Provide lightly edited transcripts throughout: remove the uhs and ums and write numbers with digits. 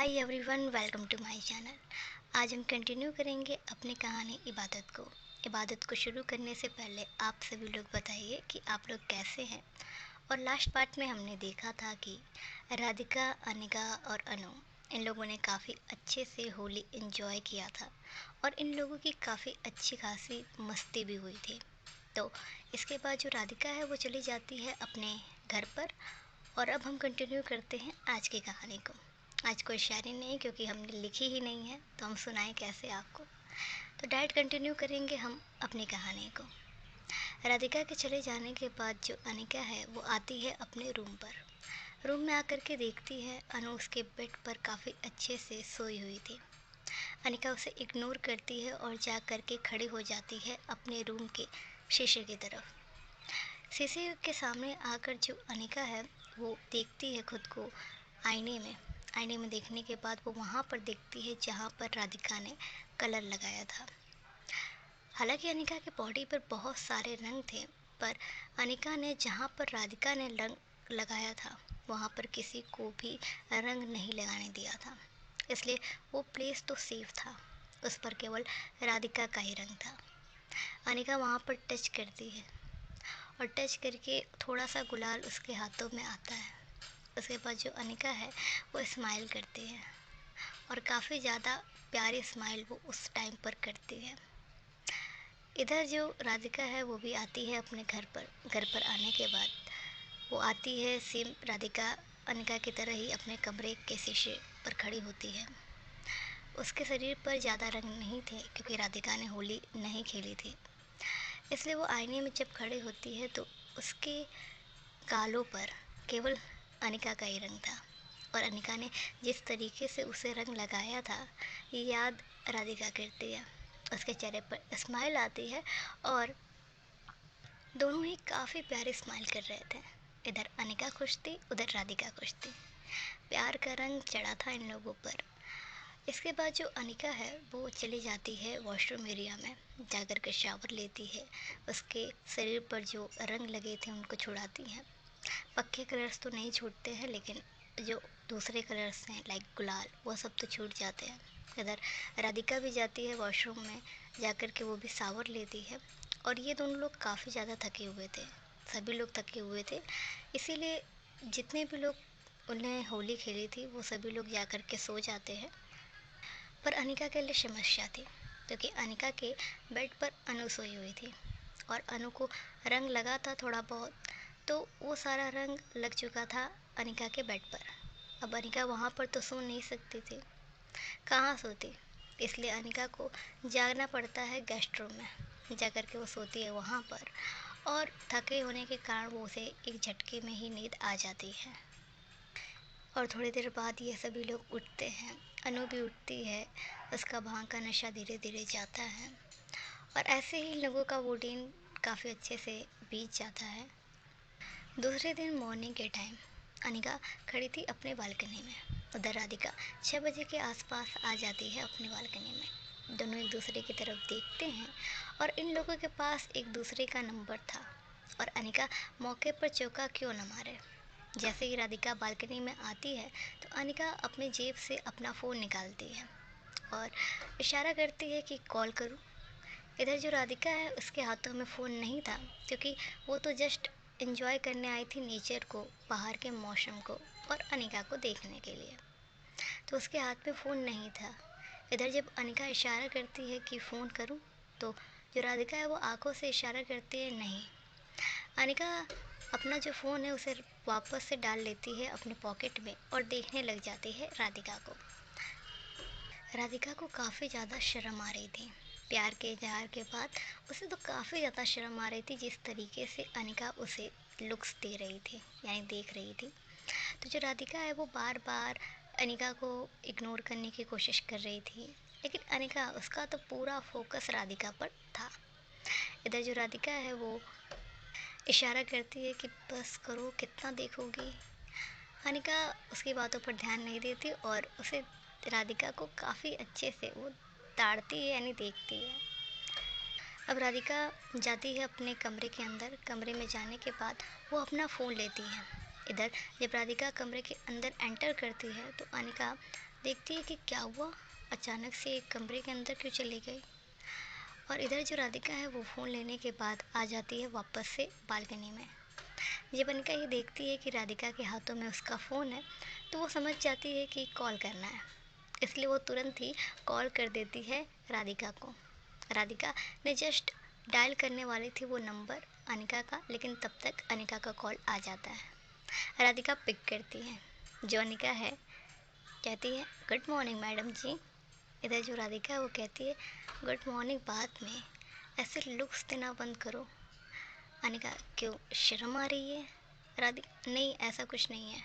Hi everyone, welcome to my channel. आज हम continue करेंगे अपनी कहानी इबादत को। इबादत को शुरू करने से पहले आप सभी लोग बताइए कि आप लोग कैसे हैं। और लास्ट पार्ट में हमने देखा था कि राधिका, अनिका और अनु इन लोगों ने काफ़ी अच्छे से होली एंजॉय किया था और इन लोगों की काफ़ी अच्छी खासी मस्ती भी हुई थी। तो इसके बाद जो राधिका है वो चली जाती है अपने घर पर। और अब हम कंटिन्यू करते हैं आज की कहानी को। आज कोई शायरी नहीं क्योंकि हमने लिखी ही नहीं है, तो हम सुनाएं कैसे आपको। तो डायरेक्ट कंटिन्यू करेंगे हम अपनी कहानी को। राधिका के चले जाने के बाद जो अनिका है वो आती है अपने रूम पर। रूम में आकर के देखती है अनु उसके बेड पर काफ़ी अच्छे से सोई हुई थी। अनिका उसे इग्नोर करती है और जा कर के खड़ी हो जाती है अपने रूम के शीशे की तरफ। शीशे के सामने आकर जो अनिका है वो देखती है खुद को आईने में। आईने में देखने के बाद वो वहाँ पर देखती है जहाँ पर राधिका ने कलर लगाया था। हालांकि अनिका के बॉडी पर बहुत सारे रंग थे, पर अनिका ने जहाँ पर राधिका ने रंग लगाया था वहाँ पर किसी को भी रंग नहीं लगाने दिया था। इसलिए वो प्लेस तो सेफ था, उस पर केवल राधिका का ही रंग था। अनिका वहाँ पर टच करती है और टच करके थोड़ा सा गुलाल उसके हाथों में आता है। उसके बाद जो अनिका है वो स्माइल करती है और काफ़ी ज़्यादा प्यारी स्माइल वो उस टाइम पर करती है। इधर जो राधिका है वो भी आती है अपने घर पर। घर पर आने के बाद वो आती है सेम राधिका अनिका की तरह ही अपने कमरे के शीशे पर खड़ी होती है। उसके शरीर पर ज़्यादा रंग नहीं थे क्योंकि राधिका ने होली नहीं खेली थी, इसलिए वो आईने में जब खड़ी होती है तो उसके गालों पर केवल अनिका का ही रंग था। और अनिका ने जिस तरीके से उसे रंग लगाया था ये याद राधिका करती है। उसके चेहरे पर स्माइल आती है और दोनों ही काफ़ी प्यारी स्माइल कर रहे थे। इधर अनिका खुश थी, उधर राधिका खुश थी। प्यार का रंग चढ़ा था इन लोगों पर। इसके बाद जो अनिका है वो चली जाती है वॉशरूम एरिया में, जाकर के शावर लेती है। उसके शरीर पर जो रंग लगे थे उनको छुड़ाती हैं। पक्के कलर्स तो नहीं छूटते हैं, लेकिन जो दूसरे कलर्स हैं लाइक गुलाल वो सब तो छूट जाते हैं। इधर राधिका भी जाती है वॉशरूम में, जाकर के वो भी शावर लेती है। और ये दोनों लोग काफ़ी ज़्यादा थके हुए थे, सभी लोग थके हुए थे। इसीलिए जितने भी लोग उन्हें होली खेली थी वो सभी लोग जाकर के सो जाते हैं। पर अनिका के लिए समस्या थी क्योंकि अनिका के बेड पर अनु सोई हुई थी और अनु को रंग लगा था थोड़ा बहुत, तो वो सारा रंग लग चुका था अनिका के बेड पर। अब अनिका वहाँ पर तो सो नहीं सकती थी, कहाँ सोती। इसलिए अनिका को जागना पड़ता है गेस्ट रूम में, जा कर के वो सोती है वहाँ पर। और थके होने के कारण वो उसे एक झटके में ही नींद आ जाती है। और थोड़ी देर बाद ये सभी लोग उठते हैं, अनु भी उठती है। उसका भांग का नशा धीरे धीरे जाता है और ऐसे ही लोगों का वो दिन काफ़ी अच्छे से बीत जाता है। दूसरे दिन मॉर्निंग के टाइम अनिका खड़ी थी अपने बालकनी में। उधर राधिका 6 बजे के आसपास आ जाती है अपनी बालकनी में। दोनों एक दूसरे की तरफ देखते हैं और इन लोगों के पास एक दूसरे का नंबर था। और अनिका मौके पर चौका क्यों न मारे। जैसे ही राधिका बालकनी में आती है तो अनिका अपनी जेब से अपना फ़ोन निकालती है और इशारा करती है कि कॉल करूं। इधर जो राधिका है उसके हाथों में फ़ोन नहीं था क्योंकि वो तो जस्ट एंजॉय करने आई थी नेचर को, बाहर के मौसम को और अनिका को देखने के लिए, तो उसके हाथ में फ़ोन नहीं था। इधर जब अनिका इशारा करती है कि फ़ोन करूं तो जो राधिका है वो आंखों से इशारा करती है नहीं। अनिका अपना जो फ़ोन है उसे वापस से डाल लेती है अपने पॉकेट में और देखने लग जाती है राधिका को। राधिका को काफ़ी ज़्यादा शर्म आ रही थी। प्यार के इजहार के बाद उसे तो काफ़ी ज़्यादा शर्म आ रही थी जिस तरीके से अनिका उसे लुक्स दे रही थी, यानी देख रही थी। तो जो राधिका है वो बार बार अनिका को इग्नोर करने की कोशिश कर रही थी, लेकिन अनिका उसका तो पूरा फोकस राधिका पर था। इधर जो राधिका है वो इशारा करती है कि बस करो, कितना देखोगी। अनिका उसकी बातों पर ध्यान नहीं देती और उसे राधिका को काफ़ी अच्छे से वो ताड़ती है, यानी देखती है। अब राधिका जाती है अपने कमरे के अंदर। कमरे में जाने के बाद वो अपना फ़ोन लेती है। इधर जब राधिका कमरे के अंदर एंटर करती है तो अनिका देखती है कि क्या हुआ, अचानक से कमरे के अंदर क्यों चली गई। और इधर जो राधिका है वो फ़ोन लेने के बाद आ जाती है वापस से बालकनी में। जब अनिका ये देखती है कि राधिका के हाथों में उसका फ़ोन है, तो वो समझ जाती है कि कॉल करना है। इसलिए वो तुरंत ही कॉल कर देती है राधिका को। राधिका ने जस्ट डायल करने वाली थी वो नंबर अनिका का, लेकिन तब तक अनिका का कॉल आ जाता है। राधिका पिक करती है। जो अनिका है कहती है, गुड मॉर्निंग मैडम जी। इधर जो राधिका है वो कहती है, गुड मॉर्निंग बाद में, ऐसे लुक्स देना बंद करो। अनिका, क्यों शर्म आ रही है? राधिका, नहीं ऐसा कुछ नहीं है।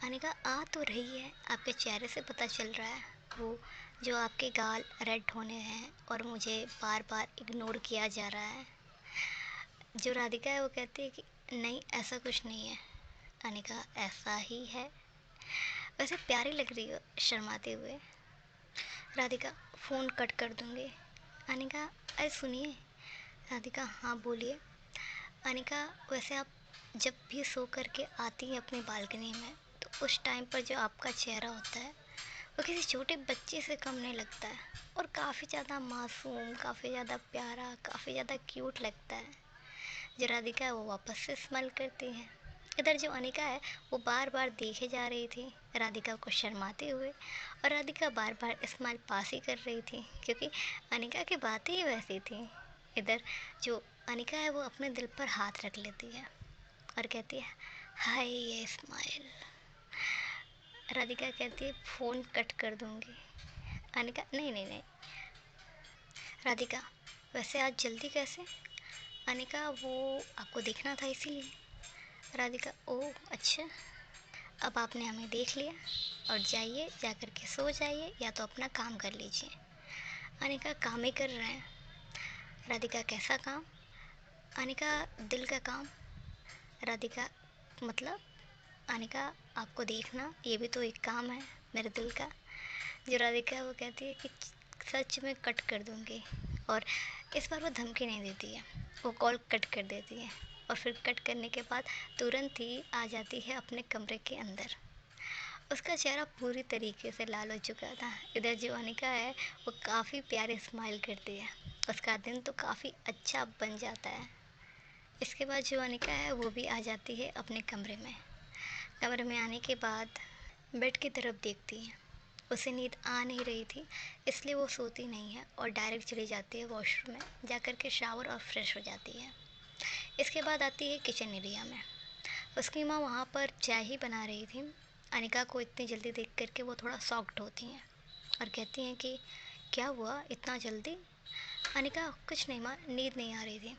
अनिका, आ तो रही है, आपके चेहरे से पता चल रहा है। वो जो आपके गाल रेड होने हैं और मुझे बार बार इग्नोर किया जा रहा है। जो राधिका है वो कहती है कि नहीं ऐसा कुछ नहीं है। अनिका, ऐसा ही है, वैसे प्यारी लग रही हो शर्माते हुए। राधिका, फ़ोन कट कर दूँगी। अनिका, अरे सुनिए। राधिका, हाँ बोलिए। अनिका, वैसे आप जब भी सो करके आती हैं अपनी बालकनी में, तो उस टाइम पर जो आपका चेहरा होता है वो किसी छोटे बच्चे से कम नहीं लगता है, और काफ़ी ज़्यादा मासूम, काफ़ी ज़्यादा प्यारा, काफ़ी ज़्यादा क्यूट लगता है। जो राधिका है वो वापस से स्माइल करती है। इधर जो अनिका है वो बार बार देखे जा रही थी राधिका को शर्माते हुए, और राधिका बार बार स्माइल पास ही कर रही थी क्योंकि अनिका की बातें ही वैसी थी। इधर जो अनिका है वो अपने दिल पर हाथ रख लेती है और कहती है, हाय ये स्माइल। राधिका कहती है, फ़ोन कट कर दूंगी। अनिका, नहीं नहीं नहीं। राधिका, वैसे आज जल्दी कैसे? अनिका, वो आपको देखना था इसीलिए। राधिका, ओह अच्छा, अब आपने हमें देख लिया, और जाइए, जा कर के सो जाइए या तो अपना काम कर लीजिए। अनिका, काम ही कर रहे हैं। राधिका, कैसा काम? अनिका, दिल का काम। राधिका, मतलब? अनिका, आपको देखना ये भी तो एक काम है मेरे दिल का। जो राधिका है वो कहती है कि सच में कट कर दूंगी, और इस बार वो धमकी नहीं देती है, वो कॉल कट कर देती है, और फिर कट करने के बाद तुरंत ही आ जाती है अपने कमरे के अंदर। उसका चेहरा पूरी तरीके से लाल हो चुका था। इधर जो अनिका है वो काफ़ी प्यारी स्माइल करती है, उसका दिन तो काफ़ी अच्छा बन जाता है। इसके बाद जो अनिका है वो भी आ जाती है अपने कमरे में। कमरे में आने के बाद बेड की तरफ देखती है। उसे नींद आ नहीं रही थी, इसलिए वो सोती नहीं है और डायरेक्ट चली जाती है वॉशरूम में, जा कर के शावर और फ्रेश हो जाती है। इसके बाद आती है किचन एरिया में। उसकी माँ वहाँ पर चाय ही बना रही थी। अनिका को इतनी जल्दी देख कर के वो थोड़ा शॉक्ड होती हैं और कहती हैं कि क्या हुआ इतना जल्दी? अनिका, कुछ नहीं माँ, नींद नहीं आ रही थी।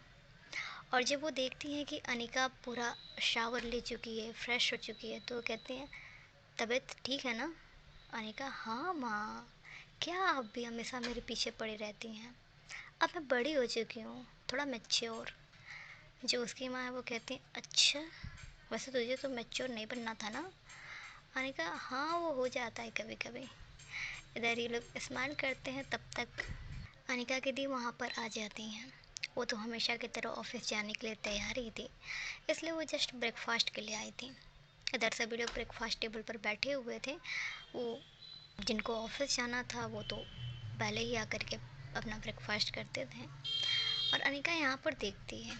और जब वो देखती हैं कि अनिका पूरा शावर ले चुकी है, फ्रेश हो चुकी है, तो वो कहती हैं, तबीयत ठीक है ना? अनिका, हाँ माँ, क्या आप भी हमेशा मेरे पीछे पड़ी रहती हैं? अब मैं बड़ी हो चुकी हूँ, थोड़ा मैच्योर। जो उसकी माँ है वो कहती है, अच्छा, वैसे तुझे तो मैच्योर नहीं बनना था ना? अनिका, हाँ वो हो जाता है कभी कभी। इधर ये लोग स्माइल करते हैं, तब तक अनिका की दी वहाँ पर आ जाती हैं। वो तो हमेशा की तरह ऑफिस जाने के लिए तैयार ही थी, इसलिए वो जस्ट ब्रेकफास्ट के लिए आई थी। इधर सभी लोग ब्रेकफास्ट टेबल पर बैठे हुए थे। वो जिनको ऑफिस जाना था वो तो पहले ही आकर के अपना ब्रेकफास्ट करते थे। और अनिका यहाँ पर देखती है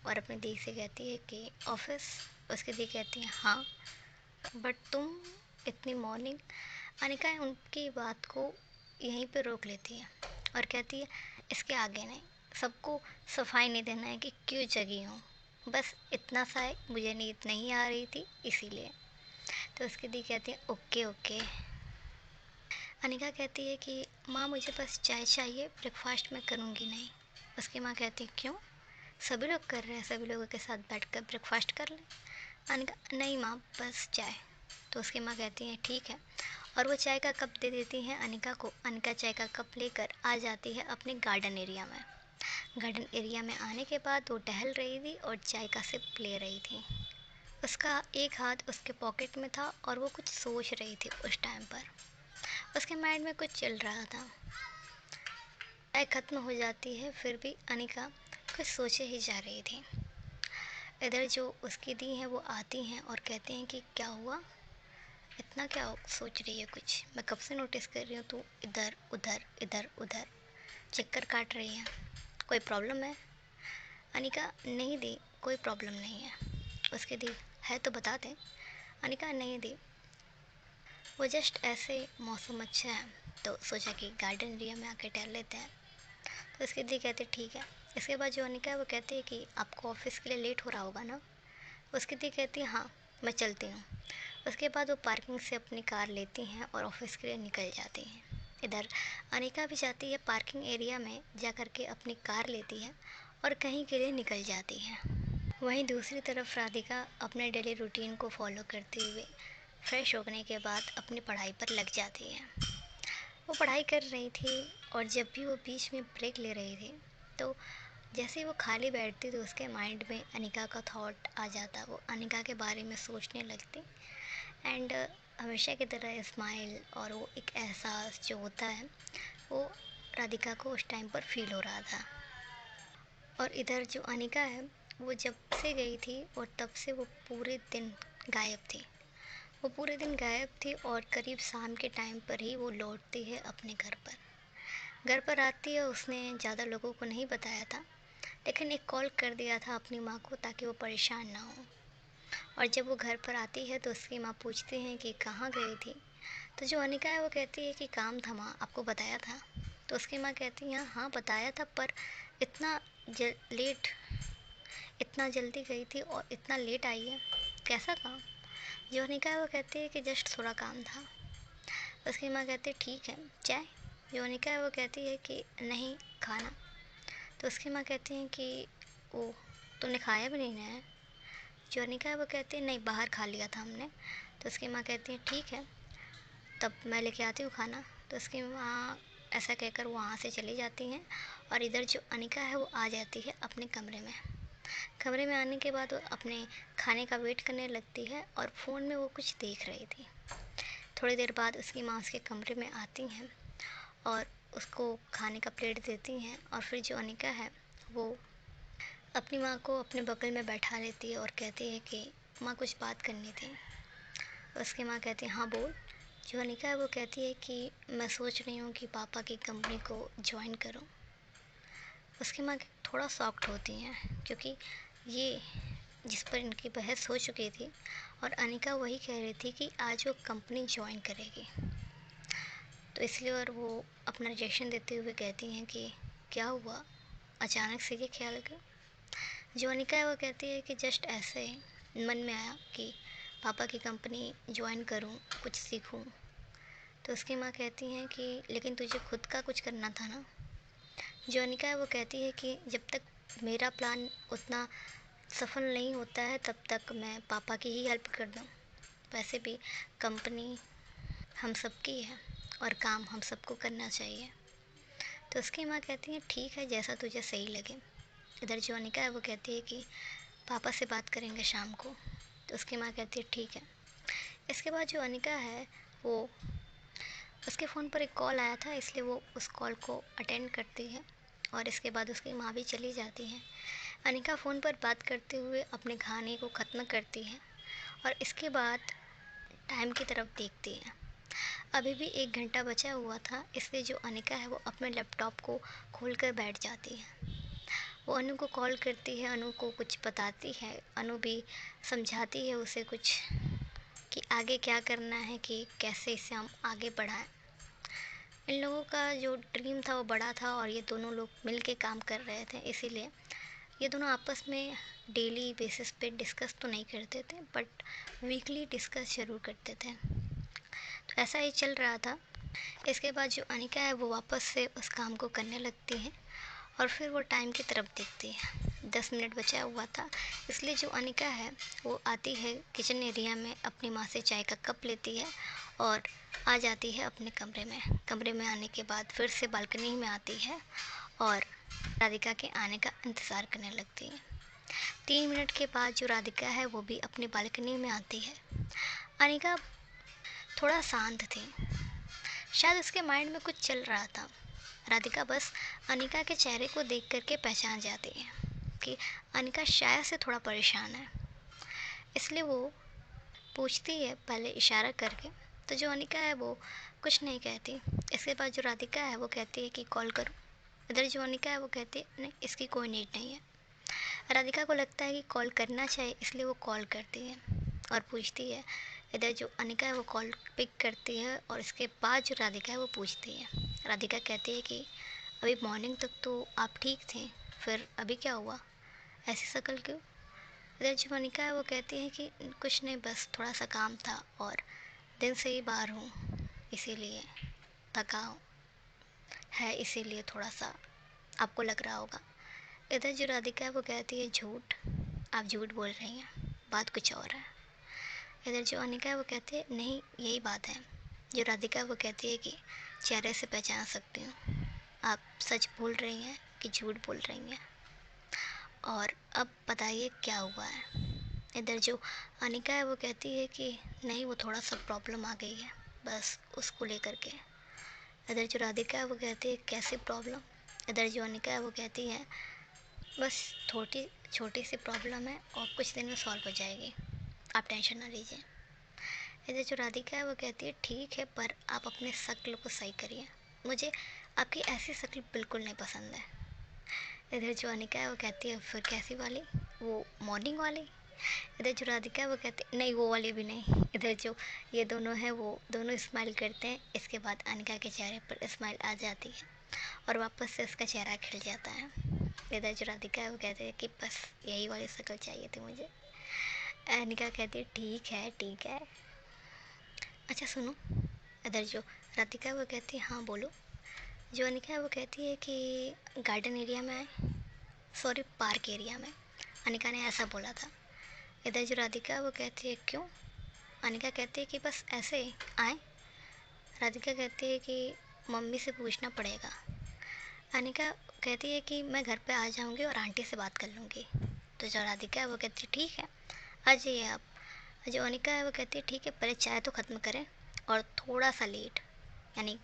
और अपनी दी से कहती है कि ऑफिस। उसकी दी कहती है, हाँ, बट तुम इतनी मॉर्निंग। अनिका उनकी बात को यहीं पे रोक लेती है और कहती है, इसके आगे नहीं, सबको सफाई नहीं देना है कि क्यों जगी हूँ, बस इतना सा है, मुझे नींद नहीं आ रही थी इसीलिए। तो उसकी दी कहती है, ओके ओके। अनिका कहती है कि माँ मुझे बस चाय चाहिए, ब्रेकफास्ट में करूँगी नहीं। उसकी माँ कहती है, क्यों? सभी लोग कर रहे हैं, सभी लोगों के साथ बैठकर ब्रेकफास्ट कर लें। अनिका, नहीं माँ, बस चाय। तो उसकी माँ कहती है, ठीक है, और वो चाय का कप दे देती हैं अनिका को। अनिका चाय का कप लेकर आ जाती है अपने गार्डन एरिया में। गार्डन एरिया में आने के बाद वो टहल रही थी और चाय का सिप ले रही थी। उसका एक हाथ उसके पॉकेट में था और वो कुछ सोच रही थी उस टाइम पर। उसके माइंड में कुछ चल रहा था। चाय ख़त्म हो जाती है, फिर भी अनिका कुछ सोचे ही जा रही थी। इधर जो उसकी दी हैं वो आती हैं और कहते हैं कि क्या हुआ? इतना क्या सोच रही है कुछ? मैं कब से नोटिस कर रही हूँ तू इधर उधर इधर उधर चक्कर काट रही है। कोई प्रॉब्लम है? अनिका, नहीं दी, कोई प्रॉब्लम नहीं है। उसकी दी, है तो बता दे। अनिका, नहीं दी, वो जस्ट ऐसे मौसम अच्छा है तो सोचा कि गार्डन एरिया में आके टहल लेते हैं। तो उसकी दी कहती ठीक है। इसके बाद जो अनिका है वो कहती है कि आपको ऑफिस के लिए लेट हो रहा होगा ना। उसकी दी कहती है हाँ, मैं चलती हूँ। उसके बाद वो पार्किंग से अपनी कार लेती हैं और ऑफिस के लिए निकल जाती हैं। इधर अनिका भी जाती है पार्किंग एरिया में, जा कर के अपनी कार लेती है और कहीं के लिए निकल जाती है। वहीं दूसरी तरफ राधिका अपने डेली रूटीन को फॉलो करते हुए फ्रेश होने के बाद अपनी पढ़ाई पर लग जाती है। वो पढ़ाई कर रही थी और जब भी वो बीच में ब्रेक ले रही थी तो जैसे ही वो खाली बैठती तो उसके माइंड में अनिका का थॉट आ जाता। वो अनिका के बारे में सोचने लगती एंड हमेशा की तरह स्माइल और वो एक एहसास जो होता है वो राधिका को उस टाइम पर फील हो रहा था। और इधर जो अनिका है वो जब से गई थी और तब से वो पूरे दिन गायब थी। वो पूरे दिन गायब थी और करीब शाम के टाइम पर ही वो लौटती है अपने घर पर। घर पर आती है, उसने ज़्यादा लोगों को नहीं बताया था लेकिन एक कॉल कर दिया था अपनी माँ को ताकि वो परेशान ना हो। और जब वो घर पर आती है तो उसकी माँ पूछती हैं कि कहाँ गई थी। तो जो अनिका है वो कहती है कि काम था माँ, आपको बताया था। तो उसकी माँ कहती है हाँ बताया था, पर इतना लेट, इतना जल्दी गई थी और इतना लेट आई है, कैसा काम? जो अनिका है वो कहती है कि जस्ट थोड़ा काम था। उसकी माँ कहती है ठीक है, चाय? जो अनिका है वो कहती है कि नहीं, खाना। तो उसकी माँ कहती है कि ओ, तुमने खाया भी नहीं है? जो अनिका है वो कहती है नहीं, बाहर खा लिया था हमने। तो उसकी माँ कहती है ठीक है, तब मैं लेके आती हूँ खाना। तो उसकी माँ ऐसा कहकर वो वहाँ से चली जाती हैं और इधर जो अनिका है वो आ जाती है अपने कमरे में। कमरे में आने के बाद वो अपने खाने का वेट करने लगती है और फ़ोन में वो कुछ देख रही थी। थोड़ी देर बाद उसकी माँ उसके कमरे में आती हैं और उसको खाने का प्लेट देती हैं और फिर जो अनिका है वो अपनी माँ को अपने बगल में बैठा लेती है और कहती है कि माँ कुछ बात करनी थी। उसकी माँ कहती है हाँ बोल। जो अनिका है वो कहती है कि मैं सोच रही हूँ कि पापा की कंपनी को ज्वाइन करूँ। उसकी माँ थोड़ा शॉक्ड होती हैं क्योंकि ये जिस पर इनकी बहस हो चुकी थी और अनिका वही कह रही थी कि आज वो कंपनी ज्वाइन करेगी। तो इसलिए और वो अपना रिजेक्शन देते हुए कहती हैं कि क्या हुआ, अचानक से ये ख्याल क्यों? जो अनिका है वो कहती है कि जस्ट ऐसे मन में आया कि पापा की कंपनी ज्वाइन करूं, कुछ सीखूं। तो उसकी माँ कहती हैं कि लेकिन तुझे खुद का कुछ करना था ना। जो अनिका है वो कहती है कि जब तक मेरा प्लान उतना सफल नहीं होता है तब तक मैं पापा की ही हेल्प कर दूं। वैसे भी कंपनी हम सबकी है और काम हम सबको करना चाहिए। तो उसकी माँ कहती है ठीक है, जैसा तुझे सही लगे। इधर जो अनिका है वो कहती है कि पापा से बात करेंगे शाम को। तो उसकी माँ कहती है ठीक है। इसके बाद जो अनिका है वो, उसके फ़ोन पर एक कॉल आया था इसलिए वो उस कॉल को अटेंड करती है और इसके बाद उसकी माँ भी चली जाती है। अनिका फ़ोन पर बात करते हुए अपने खाने को ख़त्म करती है और इसके बाद टाइम की तरफ देखती है। अभी भी 1 घंटा बचा हुआ था इसलिए जो अनिका है वो अपने लैपटॉप को खोल कर बैठ जाती है। वो अनु को कॉल करती है, अनु को कुछ बताती है, अनु भी समझाती है उसे कुछ कि आगे क्या करना है, कि कैसे इसे हम आगे बढ़ाएं। इन लोगों का जो ड्रीम था वो बड़ा था और ये दोनों लोग मिल के काम कर रहे थे, इसीलिए ये दोनों आपस में डेली बेसिस पे डिस्कस तो नहीं करते थे बट वीकली डिस्कस ज़रूर करते थे। तो ऐसा ही चल रहा था। इसके बाद जो अनिका है वो वापस से उस काम को करने लगती है और फिर वो टाइम की तरफ देखती है। 10 मिनट बचा हुआ था इसलिए जो अनिका है वो आती है किचन एरिया में, अपनी माँ से चाय का कप लेती है और आ जाती है अपने कमरे में। कमरे में आने के बाद फिर से बालकनी में आती है और राधिका के आने का इंतज़ार करने लगती है। 3 मिनट के बाद जो राधिका है वो भी अपनी बालकनी में आती है। अनिका थोड़ा शांत थी, शायद उसके माइंड में कुछ चल रहा था। राधिका बस अनिका के चेहरे को देख करके पहचान जाती है कि अनिका शायद से थोड़ा परेशान है, इसलिए वो पूछती है पहले इशारा करके। तो जो अनिका है वो कुछ नहीं कहती। इसके बाद जो राधिका है वो कहती है कि कॉल करूँ। इधर जो अनिका है वो कहती है नहीं, इसकी कोई नीड नहीं है। राधिका को लगता है कि कॉल करना चाहिए, इसलिए वो कॉल करती है और पूछती है। इधर जो अनिका है वो कॉल पिक करती है और इसके बाद जो राधिका है वो पूछती है। राधिका कहती है कि अभी मॉर्निंग तक तो आप ठीक थे, फिर अभी क्या हुआ, ऐसी शक्ल क्यों। इधर जो अनिका है वो कहती है कि कुछ नहीं, बस थोड़ा सा काम था और दिन से ही बाहर हूँ, इसीलिए थका है, इसीलिए थोड़ा सा आपको लग रहा होगा। इधर जो राधिका है वो कहती है झूठ, आप झूठ बोल रही हैं, बात कुछ और है। इधर जो अनिका है वो कहती है नहीं, यही बात है। जो राधिका है वो कहती है कि चेहरे से पहचान सकती हूँ, आप सच बोल रही हैं कि झूठ बोल रही हैं, और अब बताइए क्या हुआ है। इधर जो अनिका है वो कहती है कि नहीं, वो थोड़ा सा प्रॉब्लम आ गई है, बस उसको लेकर के। इधर जो राधिका है वो कहती है कैसी प्रॉब्लम। इधर जो अनिका है वो कहती है बस थोड़ी छोटी सी प्रॉब्लम है और कुछ दिन में सॉल्व हो जाएगी, आप टेंशन ना लीजिए। इधर जो राधिका है वो कहती है ठीक है, पर आप अपने शक्ल को सही करिए, मुझे आपकी ऐसी शक्ल बिल्कुल नहीं पसंद है। इधर जो अनिका है वो कहती है फिर कैसी वाली, वो मॉर्निंग वाली। इधर जो राधिका है वो कहती नहीं, वो वाली भी नहीं। इधर जो ये दोनों हैं वो दोनों स्माइल करते हैं। इसके बाद अनिका के चेहरे पर स्माइल आ जाती है और वापस से उसका चेहरा खिल जाता है। इधर जो राधिका है वो कहती है कि बस यही वाली शक्ल चाहिए थी मुझे। अनिका कहती है ठीक है ठीक है। अच्छा सुनो। इधर जो राधिका है वो कहती है हाँ बोलो। जो अनिका है वो कहती है कि गार्डन एरिया में आए, सॉरी पार्क एरिया में। अनिका ने ऐसा बोला था। इधर जो राधिका है वो कहती है क्यों। अनिका कहती है कि बस ऐसे ही आए। राधिका कहती है कि मम्मी से पूछना पड़ेगा। अनिका कहती है कि मैं घर पे आ जाऊंगी और आंटी से बात कर लूँगी। तो जो राधिका है वो कहती है ठीक है, आ जाइए आप। जो अनिका है वो कहती है ठीक है, पहले चाय तो ख़त्म करें और थोड़ा सा लेट, यानी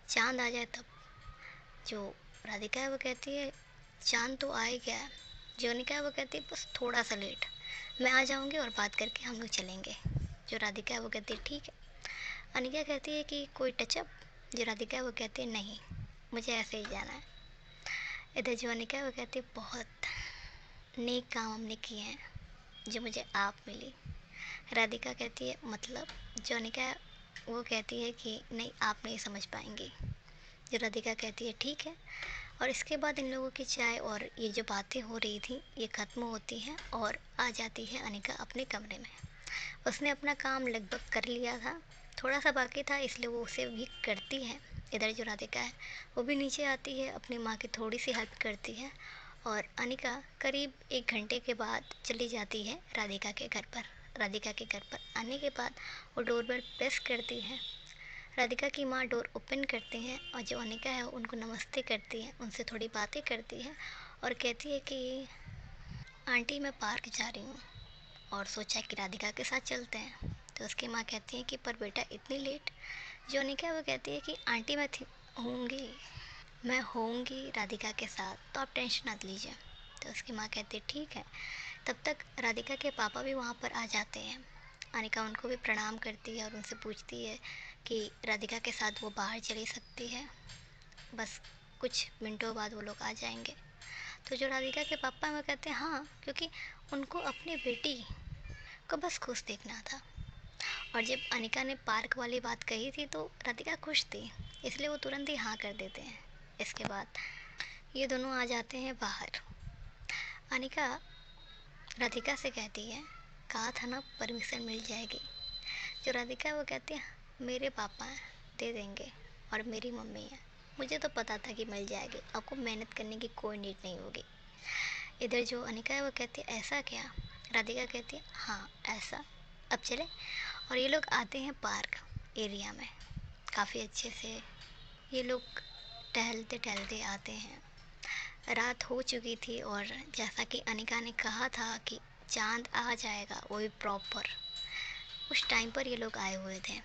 चांद आ जाए तब। जो राधिका है वो कहती है चांद तो आ ही गया है। जो अनिका है वो कहती है बस थोड़ा सा लेट, मैं आ जाऊंगी और बात करके हम लोग चलेंगे। जो राधिका है वो कहती है ठीक है। अनिका कहती है कि कोई टचअप। जो राधिका है वो कहती है नहीं, मुझे ऐसे ही जाना है। इधर जो अनिका है वो कहती है बहुत नेक काम हमने किए हैं जो मुझे आप मिली। राधिका कहती है मतलब। जो अनिका है वो कहती है कि नहीं, आप नहीं समझ पाएंगी। जो राधिका कहती है ठीक है। और इसके बाद इन लोगों की चाय और ये जो बातें हो रही थी ये ख़त्म होती हैं और आ जाती है अनिका अपने कमरे में। उसने अपना काम लगभग कर लिया था, थोड़ा सा बाकी था, इसलिए वो उसे भी करती है। इधर जो राधिका है वो भी नीचे आती है, अपनी माँ की थोड़ी सी हेल्प करती है और अनिका करीब 1 घंटे के बाद चली जाती है राधिका के घर पर। राधिका के घर पर आने के बाद वो डोरबेल प्रेस करती है। राधिका की माँ डोर ओपन करती हैं और जो अनिका है उनको नमस्ते करती है, उनसे थोड़ी बातें करती है और कहती है कि आंटी मैं पार्क जा रही हूँ और सोचा कि राधिका के साथ चलते हैं। तो उसकी माँ कहती है कि पर बेटा इतनी लेट। जो अनिका है वो कहती है कि आंटी होंगी मैं होंगी राधिका के साथ, तो आप टेंशन मत लीजिए। तो उसकी माँ कहती है ठीक है। तब तक राधिका के पापा भी वहाँ पर आ जाते हैं। अनिका उनको भी प्रणाम करती है और उनसे पूछती है कि राधिका के साथ वो बाहर चली सकती है, बस कुछ मिनटों बाद वो लोग आ जाएंगे। तो जो राधिका के पापा हैं वो कहते हैं हाँ, क्योंकि उनको अपनी बेटी को बस खुश देखना था। और जब अनिका ने पार्क वाली बात कही थी तो राधिका खुश थी, इसलिए वो तुरंत ही हाँ कर देते हैं। इसके बाद ये दोनों आ जाते हैं बाहर। अनिका राधिका से कहती है कहा था ना परमिशन मिल जाएगी। जो राधिका है वो कहती है मेरे पापा हैं, दे देंगे, और मेरी मम्मी है, मुझे तो पता था कि मिल जाएगी, आपको मेहनत करने की कोई नीड नहीं होगी। इधर जो अनिका है वो कहती है ऐसा क्या। राधिका कहती है हाँ ऐसा, अब चले। और ये लोग आते हैं पार्क एरिया में। काफ़ी अच्छे से ये लोग टहलते टहलते आते हैं। रात हो चुकी थी और जैसा कि अनिका ने कहा था कि चांद आ जाएगा, वो भी प्रॉपर उस टाइम पर ये लोग आए हुए थे।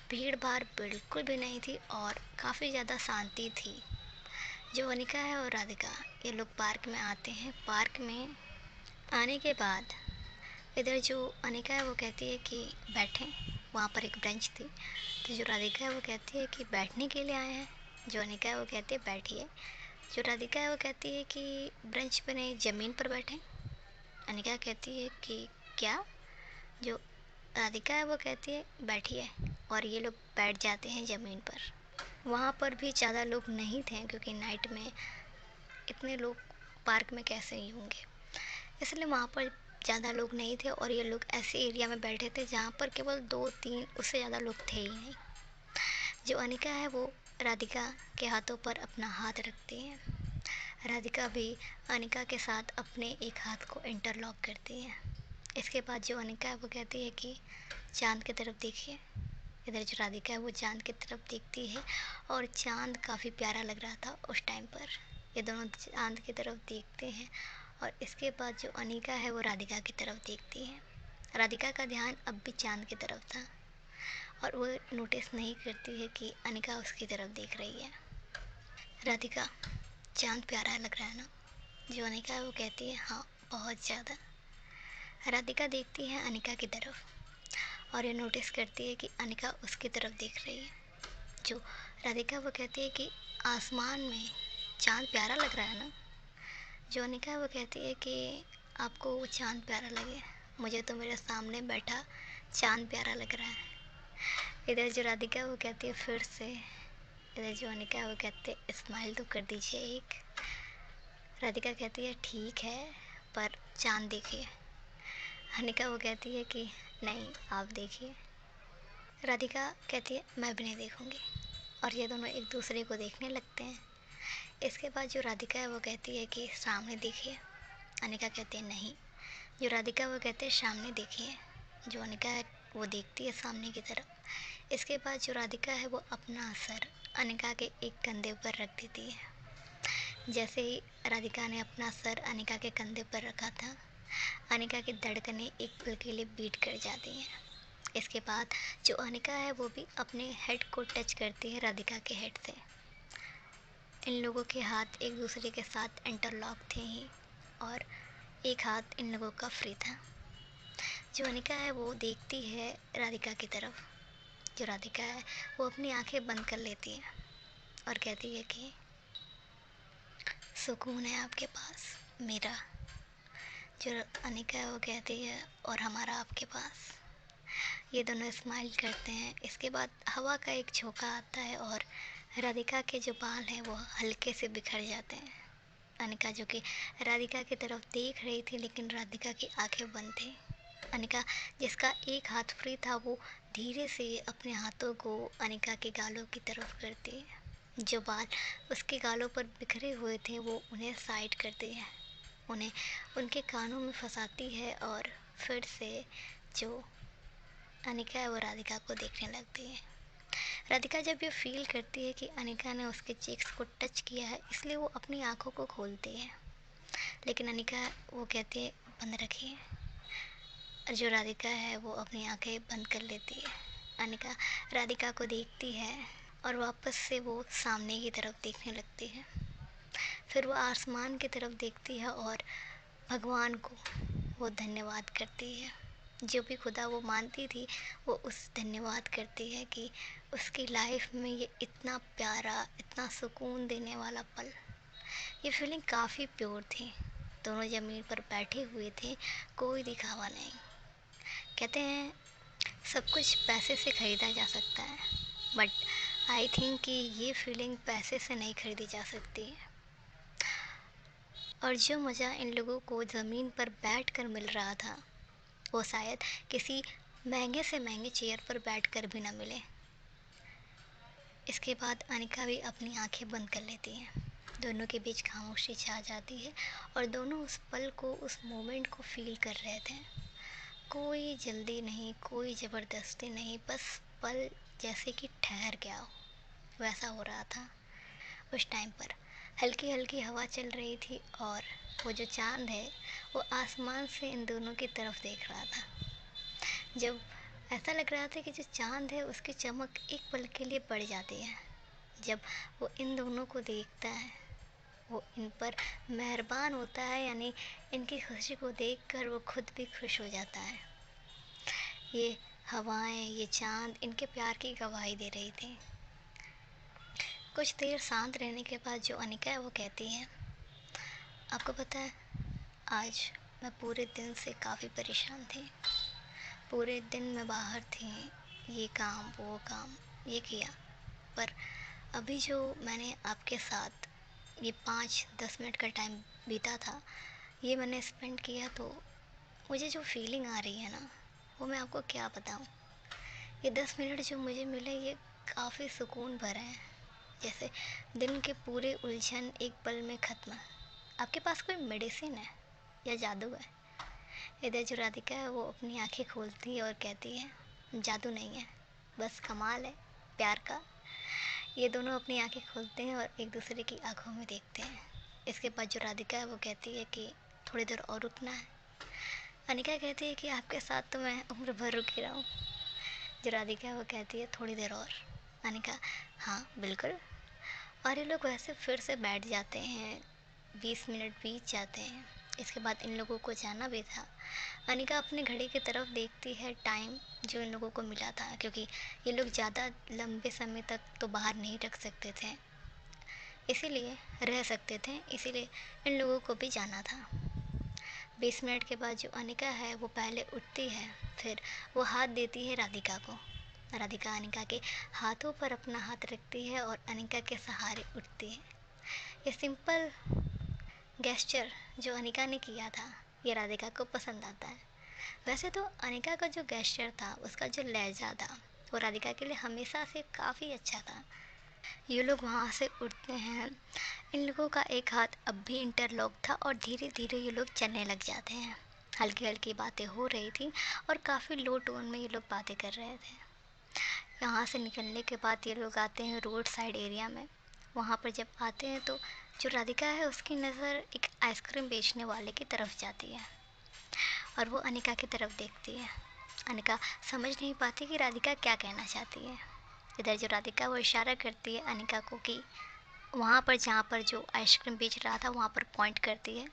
भीड़ भाड़ बिल्कुल भी नहीं थी और काफ़ी ज़्यादा शांति थी। जो अनिका है और राधिका ये लोग पार्क में आते हैं। पार्क में आने के बाद इधर जो अनिका है वो कहती है कि बैठें। वहाँ पर एक बेंच थी, तो जो राधिका है वो कहती है कि बैठने के लिए आए हैं। जो अनिका है वो कहती है बैठिए। जो राधिका है वो कहती है कि ब्रेंच पर नहीं, ज़मीन पर बैठें। अनिका कहती है कि क्या? जो राधिका है वो कहती है बैठिए, और ये लोग बैठ जाते हैं ज़मीन पर। वहाँ पर भी ज़्यादा लोग नहीं थे, क्योंकि नाइट में इतने लोग पार्क में कैसे ही होंगे, इसलिए वहाँ पर ज़्यादा लोग नहीं थे, और ये लोग ऐसे एरिया में बैठे थे जहाँ पर केवल दो तीन, उससे ज़्यादा लोग थे ही नहीं। जो अनिका है वो राधिका के हाथों पर अपना हाथ रखती है। राधिका भी अनिका के साथ अपने एक हाथ को इंटरलॉक करती है। इसके बाद जो अनिका है वो कहती है कि चाँद की तरफ देखिए। इधर जो राधिका है वो चाँद की तरफ देखती है, और चाँद काफ़ी प्यारा लग रहा था उस टाइम पर। ये दोनों चाँद की तरफ देखते हैं, और इसके बाद जो अनिका है वो राधिका की तरफ देखती है। राधिका का ध्यान अब भी चाँद की तरफ था, और वो नोटिस नहीं करती है कि अनिका उसकी तरफ देख रही है। राधिका, चाँद प्यारा लग रहा है ना? जो अनिका है वो कहती है हाँ, बहुत ज़्यादा। राधिका देखती है अनिका की तरफ, और ये नोटिस करती है कि अनिका उसकी तरफ देख रही है। जो राधिका वो कहती है कि आसमान में चाँद प्यारा लग रहा है ना? जो अनिका है वो कहती है कि आपको वो चाँद प्यारा लगे, मुझे तो मेरे सामने बैठा चाँद प्यारा लग रहा है। इधर जो राधिका है वो कहती है फिर से। इधर जो अनिका है वो कहते हैं स्माइल तो कर दीजिए एक। राधिका कहती है ठीक है, पर चाँद देखिए। अनिका वो कहती है कि नहीं, आप देखिए। राधिका कहती है मैं भी नहीं देखूँगी, और ये दोनों एक दूसरे को देखने लगते हैं। इसके बाद जो राधिका है वो कहती है कि सामने देखिए। अनिका कहते हैं नहीं। जो राधिका वो कहते हैं सामने देखिए। जो अनिका है वो देखती है सामने की तरफ। इसके बाद जो राधिका है वो अपना सर अनिका के एक कंधे पर रख देती है। जैसे ही राधिका ने अपना सर अनिका के कंधे पर रखा था, अनिका की धड़कनें एक पल के लिए बीट कर जाती हैं। इसके बाद जो अनिका है वो भी अपने हेड को टच करती है राधिका के हेड से। इन लोगों के हाथ एक दूसरे के साथ इंटरलॉक थे ही, और एक हाथ इन लोगों का फ्री था। जो अनिका है वो देखती है राधिका की तरफ। जो राधिका है वो अपनी आंखें बंद कर लेती है, और कहती है कि सुकून है आपके पास मेरा। जो अनिका है वो कहती है और हमारा आपके पास। ये दोनों स्माइल करते हैं। इसके बाद हवा का एक झोंका आता है, और राधिका के जो बाल हैं वो हल्के से बिखर जाते हैं। अनिका जो कि राधिका की तरफ देख रही थी, लेकिन राधिका की आंखें बंद थी। अनिका जिसका एक हाथ फ्री था वो धीरे से अपने हाथों को अनिका के गालों की तरफ करती है। जो बाल उसके गालों पर बिखरे हुए थे वो उन्हें साइड करती है, उन्हें उनके कानों में फंसाती है, और फिर से जो अनिका है वो राधिका को देखने लगती है। राधिका जब ये फील करती है कि अनिका ने उसके चीक्स को टच किया है, इसलिए वो अपनी आंखों को खोलती है, लेकिन अनिका वो कहती है बंद रखिए। और जो राधिका है वो अपनी आंखें बंद कर लेती है। अनिका राधिका को देखती है, और वापस से वो सामने की तरफ देखने लगती है। फिर वो आसमान की तरफ देखती है, और भगवान को वो धन्यवाद करती है। जो भी खुदा वो मानती थी, वो उस धन्यवाद करती है कि उसकी लाइफ में ये इतना प्यारा, इतना सुकून देने वाला पल। ये फीलिंग काफ़ी प्योर थी। दोनों ज़मीन पर बैठे हुए थे, कोई दिखावा नहीं। कहते हैं सब कुछ पैसे से ख़रीदा जा सकता है, बट आई थिंक कि ये फीलिंग पैसे से नहीं ख़रीदी जा सकती है। और जो मज़ा इन लोगों को ज़मीन पर बैठ कर मिल रहा था, वो शायद किसी महंगे से महंगे चेयर पर बैठकर भी ना मिले। इसके बाद अनिका भी अपनी आंखें बंद कर लेती है। दोनों के बीच खामोशी छा जाती है, और दोनों उस पल को, उस मोमेंट को फील कर रहे थे। कोई जल्दी नहीं, कोई ज़बरदस्ती नहीं, बस पल जैसे कि ठहर गया हो, वैसा हो रहा था। उस टाइम पर हल्की हल्की हवा चल रही थी, और वो जो चाँद है वो आसमान से इन दोनों की तरफ देख रहा था। जब ऐसा लग रहा था कि जो चाँद है उसकी चमक एक पल के लिए बढ़ जाती है जब वो इन दोनों को देखता है। वो इन पर मेहरबान होता है, यानी इनकी खुशी को देखकर वो खुद भी खुश हो जाता है। ये हवाएं, ये चाँद इनके प्यार की गवाही दे रही थी। कुछ देर शांत रहने के बाद जो अनिका है वो कहती है, आपको पता है, आज मैं पूरे दिन से काफ़ी परेशान थी। पूरे दिन मैं बाहर थी, ये काम वो काम ये किया, पर अभी जो मैंने आपके साथ ये 5-10 मिनट का टाइम बीता था, ये मैंने स्पेंड किया, तो मुझे जो फीलिंग आ रही है ना, वो मैं आपको क्या बताऊँ। ये 10 मिनट जो मुझे मिले, ये काफ़ी सुकून भरे हैं। जैसे दिन के पूरे उलझन एक पल में ख़त्म। आपके पास कोई मेडिसिन है या जादू है? इधर जो राधिका है वो अपनी आंखें खोलती है और कहती है, जादू नहीं है, बस कमाल है प्यार का। ये दोनों अपनी आंखें खोलते हैं और एक दूसरे की आंखों में देखते हैं। इसके बाद जो राधिका है वो कहती है कि थोड़ी देर और रुकना है। अनिका कहती है कि आपके साथ तो मैं उम्र भर रुकी रहूँ। जो राधिका है वो कहती है थोड़ी देर और। अनिका, हाँ बिल्कुल। और ये लोग वैसे फिर से बैठ जाते हैं। 20 मिनट बीत जाते हैं। इसके बाद इन लोगों को जाना भी था। अनिका अपने घड़ी की तरफ देखती है, टाइम जो इन लोगों को मिला था, क्योंकि ये लोग ज़्यादा लंबे समय तक तो बाहर नहीं रख सकते थे, इसीलिए रह सकते थे, इसीलिए इन लोगों को भी जाना था। 20 मिनट के बाद जो अनिका है वो पहले उठती है, फिर वो हाथ देती है राधिका को। राधिका अनिका के हाथों पर अपना हाथ रखती है और अनिका के सहारे उठती है। ये सिंपल गेस्चर जो अनिका ने किया था, ये राधिका को पसंद आता है। वैसे तो अनिका का जो गेस्चर था, उसका जो लहजा था, वो राधिका के लिए हमेशा से काफ़ी अच्छा था। ये लोग वहाँ से उठते हैं। इन लोगों का एक हाथ अब भी इंटरलॉक था और धीरे धीरे ये लोग चलने लग जाते हैं। हल्की हल्की बातें हो रही थी और काफ़ी लो टोन में ये लोग बातें कर रहे थे। यहाँ से निकलने के बाद ये लोग आते हैं रोड साइड एरिया में। वहाँ पर जब आते हैं तो जो राधिका है उसकी नज़र एक आइसक्रीम बेचने वाले की तरफ जाती है और वो अनिका की तरफ देखती है। अनिका समझ नहीं पाती कि राधिका क्या कहना चाहती है। इधर जो राधिका वो इशारा करती है अनिका को कि वहाँ पर जहाँ पर जो आइसक्रीम बेच रहा था वहाँ पर पॉइंट करती है।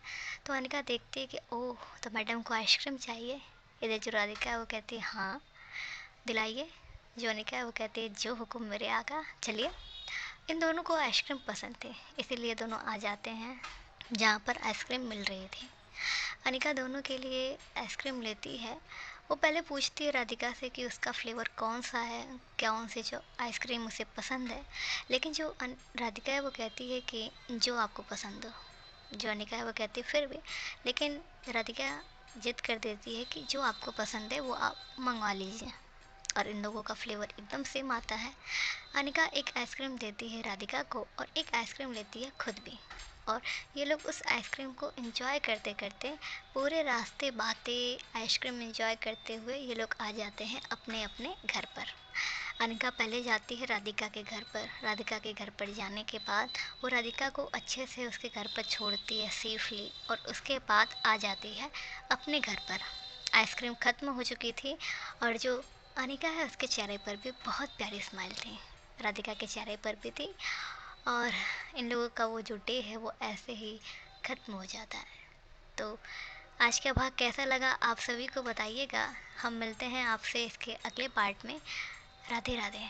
तो अनिका देखती है कि ओह, तो मैडम को आइसक्रीम चाहिए। इधर जो राधिका है वो कहती है हाँ दिलाइए। जो अनिका है वो कहती है जो हुक्म मेरे आका, चलिए। इन दोनों को आइसक्रीम पसंद थी, इसीलिए दोनों आ जाते हैं जहाँ पर आइसक्रीम मिल रही थी। अनिका दोनों के लिए आइसक्रीम लेती है। वो पहले पूछती है राधिका से कि उसका फ्लेवर कौन सा है, कौन सी जो आइसक्रीम उसे पसंद है। लेकिन जो राधिका है वो कहती है कि जो आपको पसंद हो। जो अनिका है वो कहती है फिर भी, लेकिन राधिका जिद कर देती है कि जो आपको पसंद है वो आप मंगवा लीजिए। और इन लोगों का फ्लेवर एकदम सेम आता है। अनिका एक आइसक्रीम देती है राधिका को और एक आइसक्रीम लेती है खुद भी। और ये लोग उस आइसक्रीम को एंजॉय करते करते पूरे रास्ते बातें आइसक्रीम एंजॉय करते हुए ये लोग आ जाते हैं अपने अपने घर पर। अनिका पहले जाती है राधिका के घर पर। राधिका के घर पर जाने के बाद वो राधिका को अच्छे से उसके घर पर छोड़ती है सेफली, और उसके बाद आ जाती है अपने घर पर। आइसक्रीम ख़त्म हो चुकी थी और जो अनिका है उसके चेहरे पर भी बहुत प्यारी स्माइल थी, राधिका के चेहरे पर भी थी। और इन लोगों का वो जो डे है वो ऐसे ही ख़त्म हो जाता है। तो आज का भाग कैसा लगा आप सभी को बताइएगा। हम मिलते हैं आपसे इसके अगले पार्ट में। राधे राधे।